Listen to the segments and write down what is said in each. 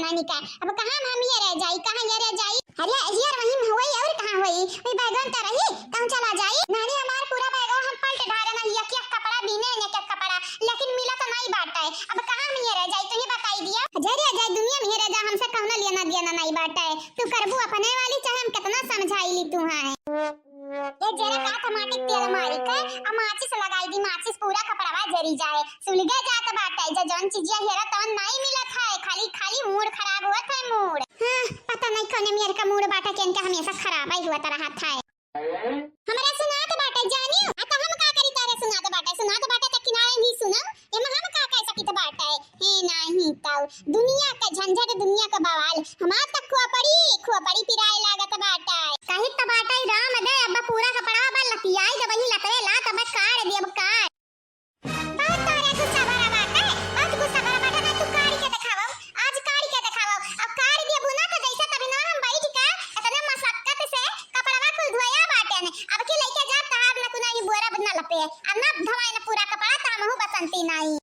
नानी का। अब कहां हम ये रह जाई, कहां ये रह जाई। अरे यार वही होई और कहां होई, ओई बैगन त रही कहूं चला जाई। नानी हमार पूरा बैगन हम पलट ढारे ना ये क्या कपड़ा बिने ने क्या कपड़ा, लेकिन मिला तो नहीं बाटा है। अब कहां हम ये रह जाई, तू ही बताई दिया। जरे जाए दुनिया में रह जा, हमसे कहना लेना देना नहीं बाटा है। तू करबू अपने वाली चाहे हम कितना समझाईली तू हां ये जरा का टमाटर तेल मारी के आ माचिस लगाई दी, माचिस पूरा कपड़वा जरी जाए, सुलगे जात बाटे। जे जौन चीजिया हेरा तौन नहीं मिलत है, खाली खाली मूड खराब होत है मूड। हां पता नहीं कौन मेरे का मूड बाटा के इनका हमेशा खराब ही होता रहा था। हमरा सुनात बाटे जानियो आता हम का करी तारे सुनात बाटे त किनारे नहीं सुनम एमा हम का कह सकित बाटे हे नहीं ताऊ दुनिया का झंझट दुनिया का बवाल हमार तक खुआ पड़ी पिराए लागत बाटे कहि त बाटे राम दे अब पूरा कपड़ा बा लतियाई जब वही लतरे ला तब काट दे अब काट बहुत तारे गुस्सा भरा बाटे बहुत गुस्सा भरा बाटे ना तू काट के दिखावो आज काट के दिखावो अब काट दे बुना तो जैसा तभी ना हम बैठ के इतने मशक्कत से कपड़वा खुल धोया बाटे ने अब के लेके जा तार ना तू नहीं बोरा बना लपे अब ना धवाए ना पूरा कपड़ा तामहु बसंती नहीं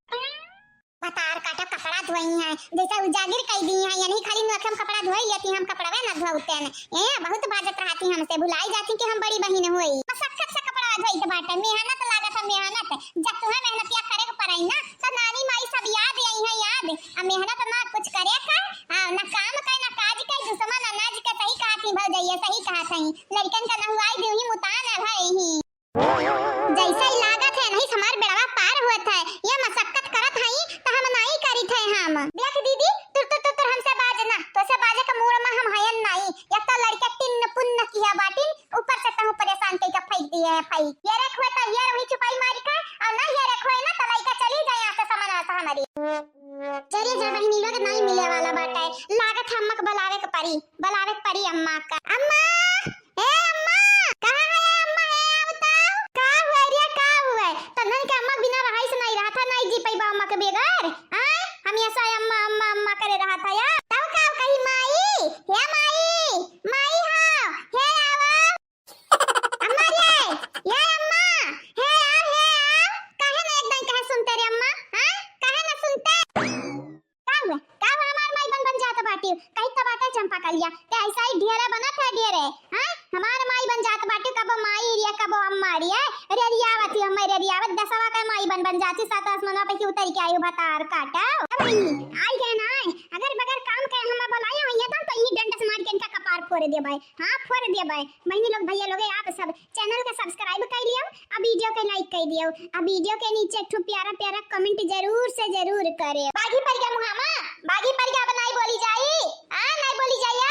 बतार काटा कपड़ा धोई है जैसा उजागिर कई दी है यानी खाली नखम कपड़ा धोई लेती हम कपड़ा वे ना धोते हैं ए बहुत बाजत रहती हमसे भुलाई जाती कि हम बड़ी बहन होई मशक्कत से कपड़ा धोई के बाटे मेहनत लागत है मेहनत जब तुम्हें मेहनतिया करे को पड़ई ना तो नानी माई सब याद आई है याद अब मेहनत ना कुछ करे का हां ना काम करे ना काज करे दुश्मन अनाज का सही कहती भौ जाइए सही कहा सही लड़कन का ना हुआई देही मुतान है भाई ही जैसा ही लागत है नहीं हमार बेड़वा पार होता है ये मशक्कत करत हई तो हम नहीं करी थे हम देख दीदी तुर हमसे बाजना तो से बाजे का मूड में हम हयन नहीं या तो लड़का तिन्न पुन्न किया बाटिन ऊपर से तहु परेशान कई का फेंक दिए है भाई ये रखो तो ये वही छुपाई मारी का और ना ये रखो है ना तो लड़का चली जाए यहां से सामान आता हमारी चलिए जा बहनी लोग नहीं मिले वाला बाटा है लागत हमक बुलावे के परी अम्मा का अम्मा ए अम्मा कहां है अम्मा है बताओ का हुआ रे का हुआ तन्नन के अम्मा बिना रहाई से नहीं रहा था नहीं जी पैबा अम्मा के बेगर हां हम ऐसा अम्मा अम्मा अम्मा करे रहा था यार तब का कही माई हे माई हां हे आवा अम्मा ये अम्मा हे आओ काहे ना एकदम कहे सुनते रे अम्मा हां काहे ना सुनते का हमार माई बन जात बाटी कहीं तो बाटे चंपा कलिया ते ऐसा ही ढेरे बनत है ढेरे हां हमार माई बन जात बाटी कब माई रिया कब अम्मा रिया रे रियावती हम रे रियावत दसवा का माई बन जाती सात आसमानों पे की उतर के आयु बतार काटा आई गए ना अगर बगैर काम के हम बुलाया होइए तो ई डंडा से मार के इनका कपार फोड़ दे भाई हां फोड़ दे भाई बहनी लोग भैया लोग आप सब चैनल को सब्सक्राइब कर लियो अब वीडियो को लाइक कर दियो अब वीडियो के नीचे एक प्यारा प्यारा कमेंट जरूर से जरूर करे बागी पर गया मुहामा बागी पर गया बनाई बोली जाई हां नहीं बोली जाई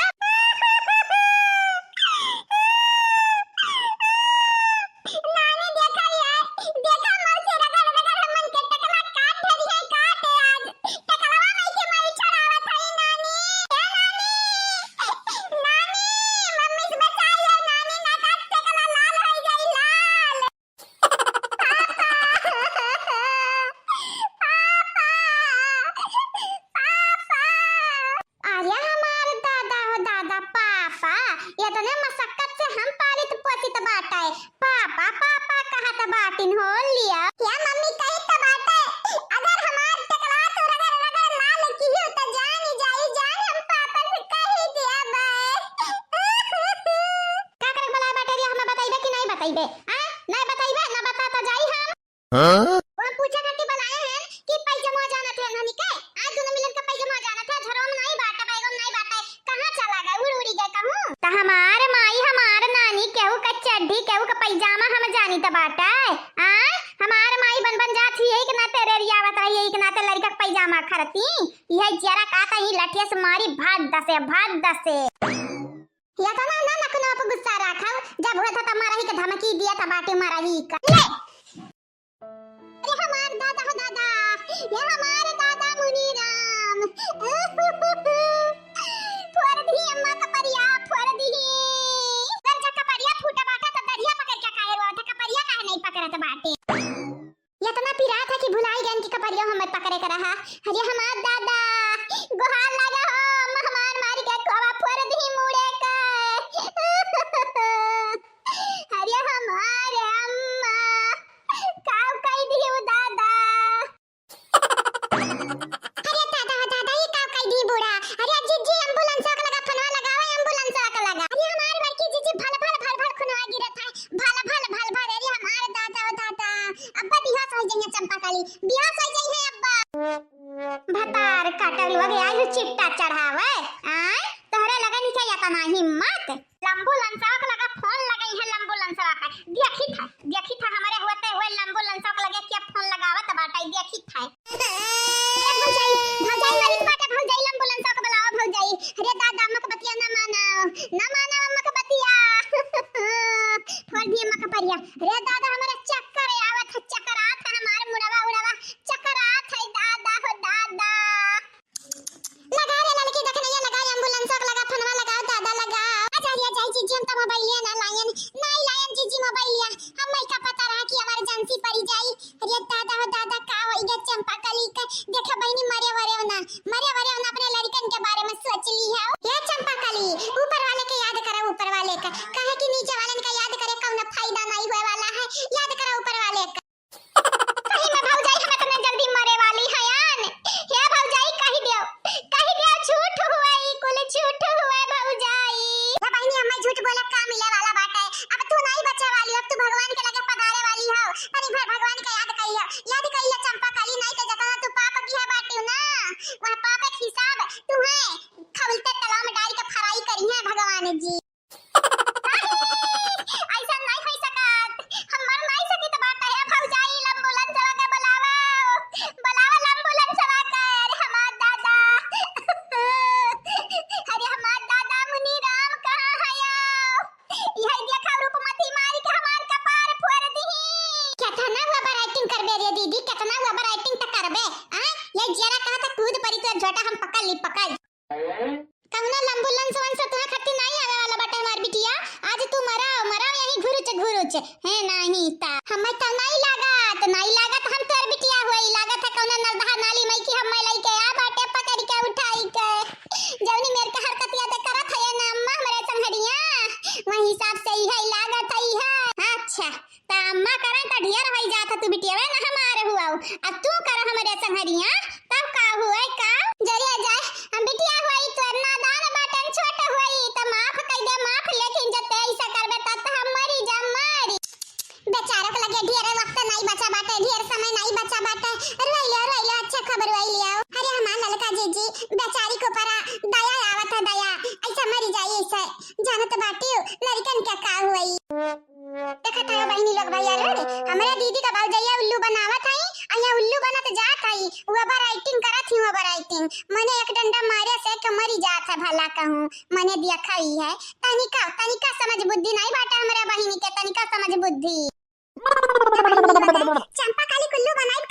बताइबे नहीं बताइबे ना बताता जाई हम कौन पूछा करके बनाए हैं कि पैजमा जाना थे नानी के आज दोनों मिलन का पैजमा जाना था झरोम नहीं बाटा बैगम नहीं बाटा कहां चला गया उड़ी गया कहूं त हमार माई हमार नानी केहू का चड्डी केहू का पैजामा हम जानी त बाटा हां हमार माई बन जाती है कि ना तेरे रियावत है यही कि ना ते लड़का का पैजामा खरती यह जरा का कहीं लठिया से मारी भात दसे या तो ना नखना पे गुस्सा रखा जब हुआ था तुम्हारा ही का धमकी दिया था बाटे मारा ही का ले ये हमार दादा ये हमारे दादा मुनीराम फोड़ दी अम्मा का परिया फोड़ दी दरजा का परिया फूटा बाटा तो दरिया पकड़ के काहे हुआ था का परिया काहे नहीं पकड़त बाटे ये तो ना पिरा था कि भुलाई गन की कपड़िया हम पकड़े कर रहा अरे हमार दादा गोहार लगा हो हमार मारी के खोवा फोड़ दी मुड़े का अरे हमारे अम्मा काव कई दी दादा अरे दादा ये काव कई दी बुढ़ा अरे जाइए चंपा काली बियाह हो जाई है अब्बा भतार काटल लगे आयु चिट्टा चढ़ावे आय तोहरे लगे नहीं क्या तना हिम्मत लंबू लंसाक लगा फोन लगाई है लंबू लंसाक देखी था हमारे होते हुए लंबू लंसाक लगे क्या फोन लगावत बाटाई देखी था भौजाई वाली बाटे भौजाई लंबू लंसाक बुलाओ भौजाई अरे दादा मक बतिया ना माना मक बतिया फोन दिए मक परिया अरे दादा हमारे चक्कर आवत है चक्कर आत है हमारे मुड़वा चक्कर आत है दादा हो दादा लगा रे लड़की देख नहीं लगा एम्बुलेंस लगा फोनवा लगाओ दादा लगाओ आजा जाई जीजी हम तो मोबाइल लिया नहीं लायन जीजी मोबाइल लिया हम नहीं का पता रहा कि इमरजेंसी पड़ी जाई अरे दादा हो दादा का होई गे चंपा कली का देखे बहनी मरे ना अपने लड़कन के बारे में सोच ली है ये चंपा कली ऊपर वाले के याद करो ऊपर वाले का कहे कि नीचे वाले का याद करे कौन फायदा नहीं होए वाला है याद करो ऊपर वाले का कहीं में भौजाई हमें तने जल्दी मरे वाली है यान हे भौजाई कहि दियो झूठ हुआ ई कुल झूठ हुआ भौजाई हे बहनी हमें झूठ बोले का मिले वाला बात है अब तू नहीं बचे वाली अब तू भगवान के लगे पधारे वाली हो तनी भर भगवान का याद कहियो चंपा काली नहीं तो जतना तू पाप किया बाटियो ना वह पाप का हिसाब तू है खवलते तलाव में डाल के फराई करी है भगवान जी ऐसा नहीं हो सकत हम मर नहीं सकी तो बात है भौजाई एम्बुलेंस लगा बुलावा एम्बुलेंस लगा कर हमार दादा अरे हमार दादा मुनि राम कहां है यह देखा रूपमती मारी के हमार कपार फोड़ दी कितना हुआ राइटिंग करबे रे दीदी कितना हुआ राइटिंग त करबे हां ये जरा कहा था कूद पड़ी तो झोटा हम पकड़ कौना एम्बुलेंस वन से तुम्हारे खत्ती नहीं आवे वाला बाटे हमार बिटिया आज तू मराओ यही घुरुच है नहीं ता हमें तो नहीं लागत हम तोर बिटिया होई लागत है कौना नलधा नाली मई की हम लई के आ बाटे पकड़ के उठाई के जवनी मेरे के हरकतिया दे करत है ना अम्मा हमरे संगड़िया वही हिसाब से ही है लागत है अच्छा ता अम्मा करे त ढेर होई जात तू बिटिया वे ना हमारे हुआ अब तू कर हमरे संगड़िया तब का हुआ का जरिया जाए हम बिटिया होई तो नादान बाटन छोट होई त माफ कई दे माफ लेकिन जब ऐसा करबे त हम मरी जा मारी बेचारा को लगे ढेर वक्त नहीं बचा बाटे ढेर समय नहीं बचा बाटे रोइलो अच्छा खबर वही लियाओ अरे हमार ललका जीजी बेचारी को परा दया आवत है दया ऐसा मरी जाई ऐसे जानत बाटी लड़कन के का हुई देखत है बहनी लोग भैया रे हमारे दीदी का बाल जइया उल्लू बनावत है अया उल्लू बनत जात है वो राइटिंग करत ही वो राइटिंग मने एक डंडा मारे से के मरी जात है भला कहूं मने देखा ही है तनिका समझ बुद्धि नहीं बाटा हमारे बहिनी के तनिका समझ बुद्धि चंपा काली कुल्लू बनाई